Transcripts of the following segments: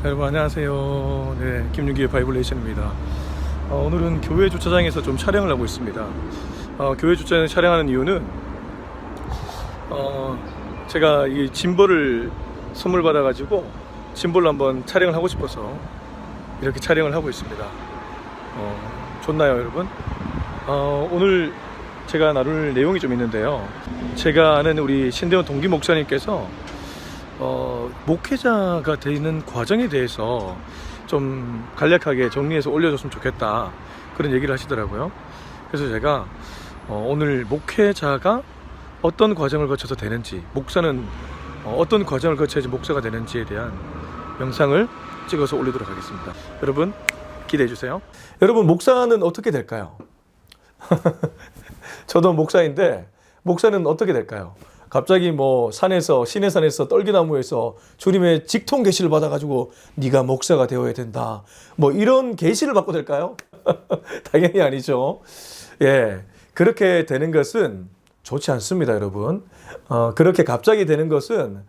여러분 안녕하세요. 네, 김윤기의 바이블 레이션입니다. 오늘은 교회 주차장에서 좀 촬영을 하고 있습니다. 교회 주차장에 촬영하는 이유는 제가 이 짐벌을 선물 받아가지고 짐벌로 한번 촬영을 하고 싶어서 이렇게 촬영을 하고 있습니다. 좋나요, 여러분? 오늘 제가 나눌 내용이 좀 있는데요. 제가 아는 우리 신대원 동기 목사님께서 목회자가 되는 과정에 대해서 좀 간략하게 정리해서 올려줬으면 좋겠다, 그런 얘기를 하시더라고요. 그래서 제가 오늘 목회자가 어떤 과정을 거쳐서 되는지, 목사는 어떤 과정을 거쳐야지 목사가 되는지에 대한 영상을 찍어서 올리도록 하겠습니다. 여러분 기대해 주세요. 여러분, 목사는 어떻게 될까요? 저도 목사인데 목사는 어떻게 될까요? 갑자기 뭐 산에서, 시내산에서, 떨기나무에서 주님의 직통 계시를 받아가지고 네가 목사가 되어야 된다, 뭐 이런 계시를 받고 될까요? 당연히 아니죠. 예, 그렇게 되는 것은 좋지 않습니다, 여러분. 그렇게 갑자기 되는 것은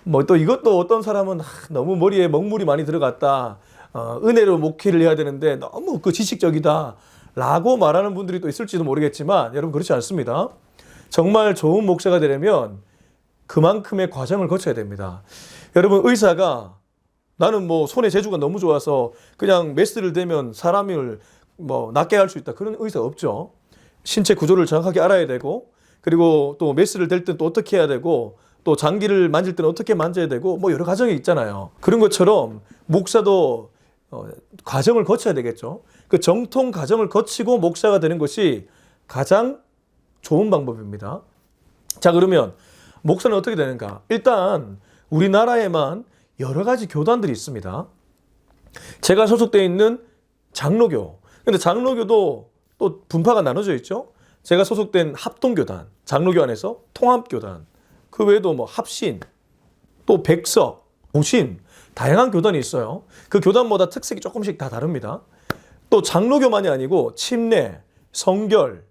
뭐 또 이것도 어떤 사람은 너무 머리에 먹물이 많이 들어갔다, 은혜로 목회를 해야 되는데 너무 그 지식적이다 라고 말하는 분들이 또 있을지도 모르겠지만, 여러분 그렇지 않습니다. 정말 좋은 목사가 되려면 그만큼의 과정을 거쳐야 됩니다. 여러분, 의사가 나는 뭐 손에 재주가 너무 좋아서 그냥 메스를 대면 사람을 뭐 낫게 할 수 있다, 그런 의사 없죠. 신체 구조를 정확하게 알아야 되고, 그리고 또 메스를 댈 땐 또 어떻게 해야 되고, 또 장기를 만질 때는 어떻게 만져야 되고, 뭐 여러 과정이 있잖아요. 그런 것처럼 목사도 과정을 거쳐야 되겠죠. 그 정통 과정을 거치고 목사가 되는 것이 가장 좋은 방법입니다. 자, 그러면 목사는 어떻게 되는가? 일단 우리나라에만 여러 가지 교단들이 있습니다. 제가 소속되어 있는 장로교, 근데 장로교도 또 분파가 나눠져 있죠. 제가 소속된 합동교단, 장로교 안에서 통합교단, 그 외에도 뭐 합신, 또 백석, 보신, 다양한 교단이 있어요. 그 교단마다 특색이 조금씩 다 다릅니다. 또 장로교만이 아니고 침례, 성결,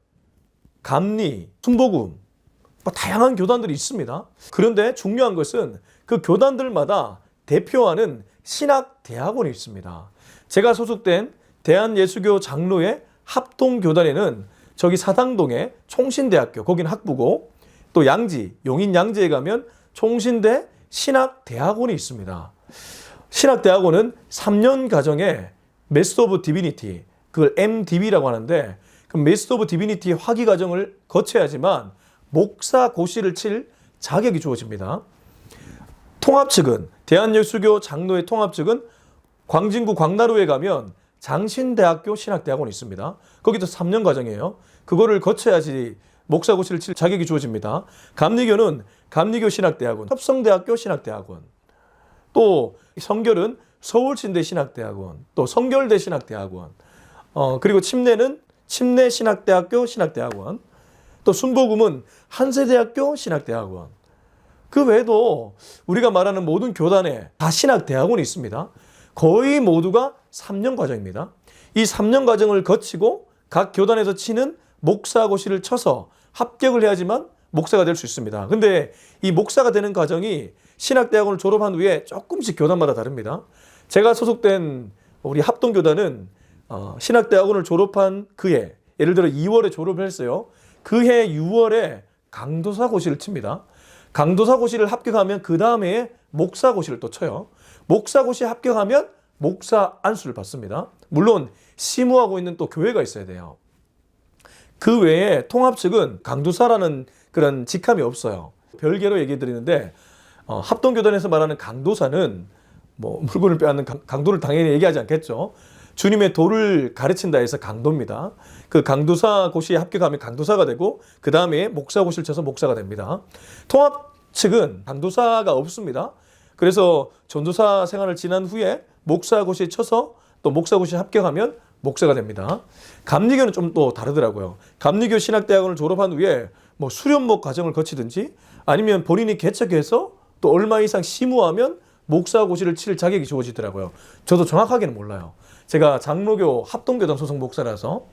감리, 순복음, 뭐 다양한 교단들이 있습니다. 그런데 중요한 것은 그 교단들마다 대표하는 신학대학원이 있습니다. 제가 소속된 대한예수교 장로의 합동교단에는 저기 사당동에 총신대학교, 거기는 학부고, 또 양지, 용인 양지에 가면 총신대 신학대학원이 있습니다. 신학대학원은 3년 과정에 마스터 오브 디비니티, 그걸 MDB라고 하는데, 그 마스터 오브 디비니티 학위 과정을 거쳐야지만 목사 고시를 칠 자격이 주어집니다. 통합 측은, 대한예수교 장로의 통합 측은 광진구 광나루에 가면 장신대학교 신학대학원이 있습니다. 거기도 3년 과정이에요. 그거를 거쳐야지 목사 고시를 칠 자격이 주어집니다. 감리교는 감리교 신학대학원, 협성대학교 신학대학원, 또 성결은 서울신대 신학대학원, 또 성결대 신학대학원, 그리고 침례는 침례신학대학교 신학대학원, 또 순복음은 한세대학교 신학대학원. 그 외에도 우리가 말하는 모든 교단에 다 신학대학원이 있습니다. 거의 모두가 3년 과정입니다. 이 3년 과정을 거치고 각 교단에서 치는 목사고시를 쳐서 합격을 해야지만 목사가 될 수 있습니다. 근데 이 목사가 되는 과정이 신학대학원을 졸업한 후에 조금씩 교단마다 다릅니다. 제가 소속된 우리 합동교단은 신학대학원을 졸업한 그해, 예를 들어 2월에 졸업을 했어요. 그해 6월에 강도사고시를 칩니다. 강도사고시를 합격하면 그 다음에 목사고시를 또 쳐요. 목사고시에 합격하면 목사 안수를 받습니다. 물론 시무하고 있는 또 교회가 있어야 돼요. 그 외에 통합 측은 강도사라는 그런 직함이 없어요. 별개로 얘기 드리는데, 합동교단에서 말하는 강도사는 뭐 물건을 빼앗는 강도를 당연히 얘기하지 않겠죠. 주님의 도를 가르친다 해서 강도입니다. 그 강도사 고시에 합격하면 강도사가 되고, 그 다음에 목사 고시를 쳐서 목사가 됩니다. 통합 측은 강도사가 없습니다. 그래서 전도사 생활을 지난 후에 목사 고시에 쳐서 또 목사 고시에 합격하면 목사가 됩니다. 감리교는 좀 또 다르더라고요. 감리교 신학대학원을 졸업한 후에 뭐 수련목 과정을 거치든지, 아니면 본인이 개척해서 또 얼마 이상 심우하면 목사 고시를 칠 자격이 주어지더라고요. 저도 정확하게는 몰라요. 제가 장로교 합동교단 소속 목사라서.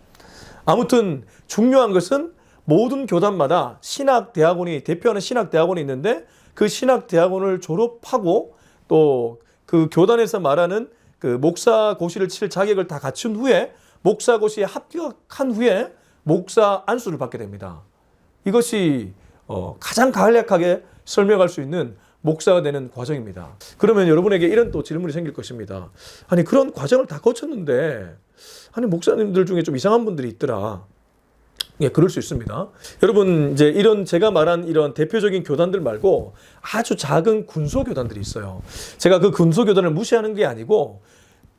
아무튼 중요한 것은 모든 교단마다 신학대학원이, 대표하는 신학대학원이 있는데, 그 신학대학원을 졸업하고 또 그 교단에서 말하는 그 목사고시를 칠 자격을 다 갖춘 후에 목사고시에 합격한 후에 목사 안수를 받게 됩니다. 이것이 가장 간략하게 설명할 수 있는 목사가 되는 과정입니다. 그러면 여러분에게 이런 또 질문이 생길 것입니다. 아니 그런 과정을 다 거쳤는데 아니 목사님들 중에 좀 이상한 분들이 있더라. 예, 그럴 수 있습니다. 여러분 이제 이런 제가 말한 이런 대표적인 교단들 말고 아주 작은 군소 교단들이 있어요. 제가 그 군소 교단을 무시하는 게 아니고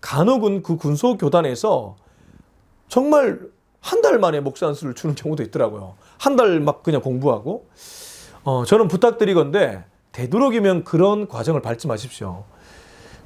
간혹은 그 군소 교단에서 정말 한 달 만에 목사 안수를 주는 경우도 있더라고요. 한 달 막 그냥 공부하고 저는 부탁드리건데 되도록이면 그런 과정을 밟지 마십시오.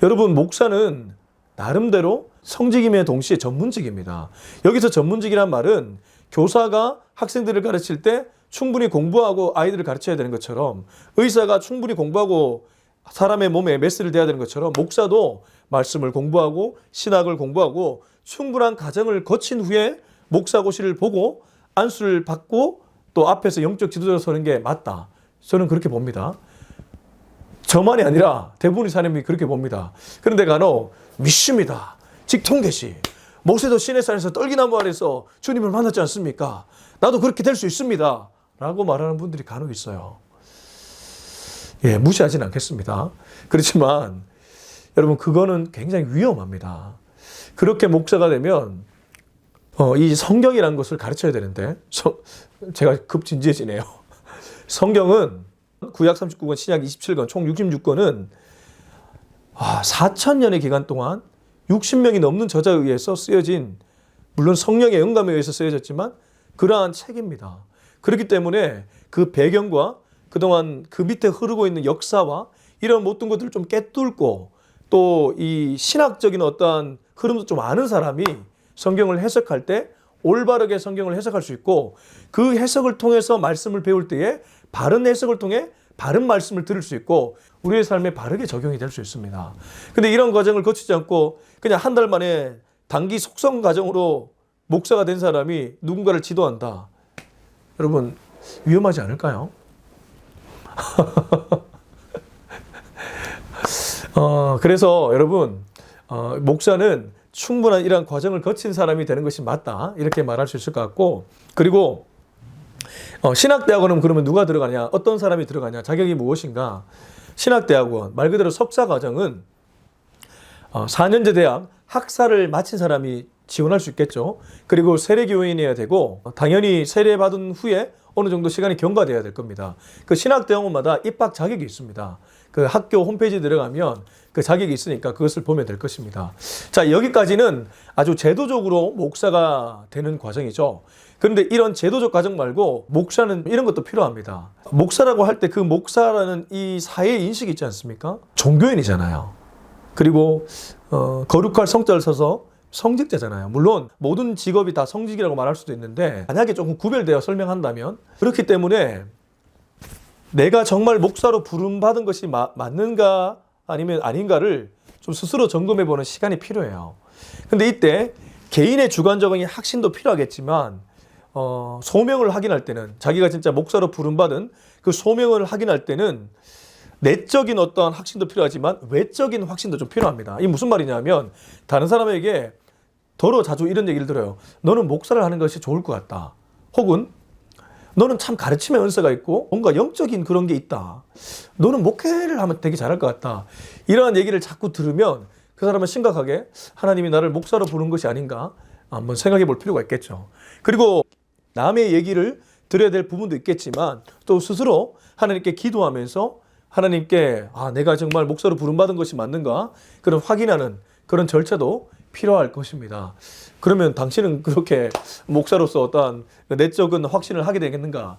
여러분 목사는 나름대로 성직임에 동시에 전문직입니다. 여기서 전문직이란 말은 교사가 학생들을 가르칠 때 충분히 공부하고 아이들을 가르쳐야 되는 것처럼 의사가 충분히 공부하고 사람의 몸에 메스를 대야 되는 것처럼 목사도 말씀을 공부하고 신학을 공부하고 충분한 과정을 거친 후에 목사고시를 보고 안수를 받고 또 앞에서 영적 지도자로 서는 게 맞다. 저는 그렇게 봅니다. 저만이 아니라 대부분의 사람이 그렇게 봅니다. 그런데 간혹 믿습니다. 직통계시. 모세도 시내산에서 떨기나무 아래서 주님을 만났지 않습니까? 나도 그렇게 될 수 있습니다. 라고 말하는 분들이 간혹 있어요. 예, 무시하진 않겠습니다. 그렇지만 여러분 그거는 굉장히 위험합니다. 그렇게 목사가 되면 이 성경이라는 것을 가르쳐야 되는데 제가 급진지해지네요. 성경은 구약 39권, 신약 27권, 총 66권은 4,000년의 기간 동안 60명이 넘는 저자에 의해서 쓰여진, 물론 성령의 영감에 의해서 쓰여졌지만 그러한 책입니다. 그렇기 때문에 그 배경과 그동안 그 밑에 흐르고 있는 역사와 이런 모든 것들을 좀 깨뚫고 또 이 신학적인 어떠한 흐름도 좀 아는 사람이 성경을 해석할 때 올바르게 성경을 해석할 수 있고 그 해석을 통해서 말씀을 배울 때에 바른 해석을 통해 바른 말씀을 들을 수 있고 우리의 삶에 바르게 적용이 될 수 있습니다. 근데 이런 과정을 거치지 않고 그냥 한 달 만에 단기 속성 과정으로 목사가 된 사람이 누군가를 지도한다. 여러분 위험하지 않을까요? 그래서 여러분 목사는 충분한 이러한 과정을 거친 사람이 되는 것이 맞다. 이렇게 말할 수 있을 것 같고 그리고 신학대학원은 그러면 누가 들어가냐? 어떤 사람이 들어가냐? 자격이 무엇인가? 신학대학원 말 그대로 석사 과정은 4년제 대학 학사를 마친 사람이 지원할 수 있겠죠. 그리고 세례교인이어야 되고 당연히 세례받은 후에 어느 정도 시간이 경과돼야 될 겁니다. 그 신학대학원마다 입학 자격이 있습니다. 그 학교 홈페이지에 들어가면 그 자격이 있으니까 그것을 보면 될 것입니다. 자, 여기까지는 아주 제도적으로 목사가 되는 과정이죠. 그런데 이런 제도적 과정 말고 목사는 이런 것도 필요합니다. 목사라고 할 때 그 목사라는 이 사회의 인식이 있지 않습니까? 종교인이잖아요. 그리고 거룩할 성자를 써서 성직자잖아요. 물론 모든 직업이 다 성직이라고 말할 수도 있는데 만약에 조금 구별되어 설명한다면 그렇기 때문에 내가 정말 목사로 부름받은 것이 맞는가 아니면 아닌가를 좀 스스로 점검해보는 시간이 필요해요. 근데 이때 개인의 주관적인 확신도 필요하겠지만 소명을 확인할 때는 자기가 진짜 목사로 부름받은 그 소명을 확인할 때는 내적인 어떠한 확신도 필요하지만 외적인 확신도 좀 필요합니다. 이게 무슨 말이냐면 다른 사람에게 더러 자주 이런 얘기를 들어요. 너는 목사를 하는 것이 좋을 것 같다. 혹은 너는 참 가르침의 은사가 있고 뭔가 영적인 그런 게 있다. 너는 목회를 하면 되게 잘할 것 같다. 이러한 얘기를 자꾸 들으면 그 사람은 심각하게 하나님이 나를 목사로 부른 것이 아닌가 한번 생각해 볼 필요가 있겠죠. 그리고 남의 얘기를 들어야 될 부분도 있겠지만 또 스스로 하나님께 기도하면서 하나님께 내가 정말 목사로 부름받은 것이 맞는가 그런 확인하는 그런 절차도 필요할 것입니다. 그러면 당신은 그렇게 목사로서 어떠한 내적인 확신을 하게 되겠는가?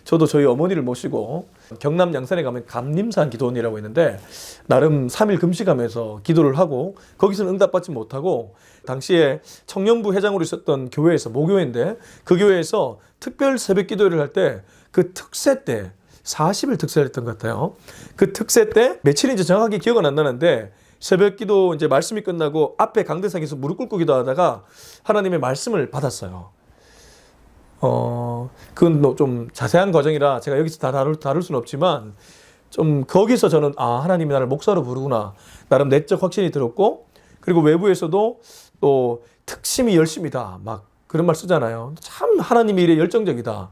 저도 저희 어머니를 모시고 경남 양산에 가면 감림산 기도원이라고 있는데 나름 3일 금식하면서 기도를 하고 거기서는 응답받지 못하고 당시에 청년부 회장으로 있었던 교회에서 모교회인데 그 교회에서 특별 새벽 기도회를 할 때 그 특세 때 40일 특세를 했던 것 같아요. 그 특세 때 며칠인지 정확하게 기억은 안 나는데 새벽 기도 이제 말씀이 끝나고 앞에 강대상에서 무릎 꿇고 기도하다가 하나님의 말씀을 받았어요. 그건 좀 자세한 과정이라 제가 여기서 다 다룰 수는 없지만 좀 거기서 저는 하나님이 나를 목사로 부르구나 나름 내적 확신이 들었고, 그리고 외부에서도 또 특심이 열심이다 막 그런 말 쓰잖아요. 참 하나님이 이래 열정적이다.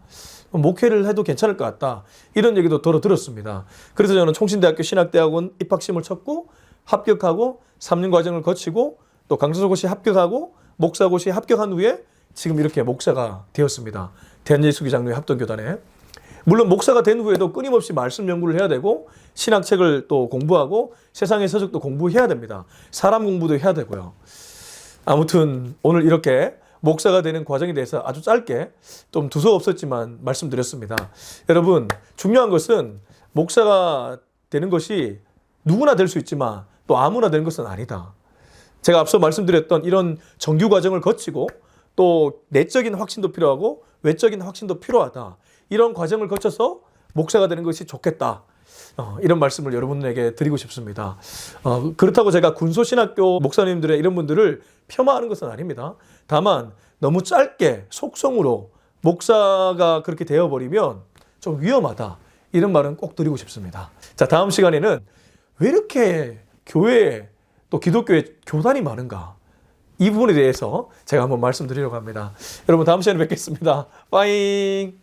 목회를 해도 괜찮을 것 같다. 이런 얘기도 들었습니다. 그래서 저는 총신대학교 신학대학원 입학시험을 쳤고 합격하고 3년 과정을 거치고 또 강사고시 합격하고 목사고시 합격한 후에 지금 이렇게 목사가 되었습니다. 대한예수교 장로회 합동교단에. 물론 목사가 된 후에도 끊임없이 말씀 연구를 해야 되고 신학책을 또 공부하고 세상의 서적도 공부해야 됩니다. 사람 공부도 해야 되고요. 아무튼 오늘 이렇게 목사가 되는 과정에 대해서 아주 짧게 좀 두서없었지만 말씀드렸습니다. 여러분, 중요한 것은 목사가 되는 것이 누구나 될 수 있지만 또 아무나 되는 것은 아니다. 제가 앞서 말씀드렸던 이런 정규 과정을 거치고 또 내적인 확신도 필요하고 외적인 확신도 필요하다. 이런 과정을 거쳐서 목사가 되는 것이 좋겠다. 이런 말씀을 여러분에게 드리고 싶습니다. 그렇다고 제가 군소신학교 목사님들의 이런 분들을 폄하하는 것은 아닙니다. 다만 너무 짧게 속성으로 목사가 그렇게 되어버리면 좀 위험하다. 이런 말은 꼭 드리고 싶습니다. 자, 다음 시간에는 왜 이렇게 교회에 또 기독교에 교단이 많은가? 이 부분에 대해서 제가 한번 말씀드리려고 합니다. 여러분 다음 시간에 뵙겠습니다. 빠잉!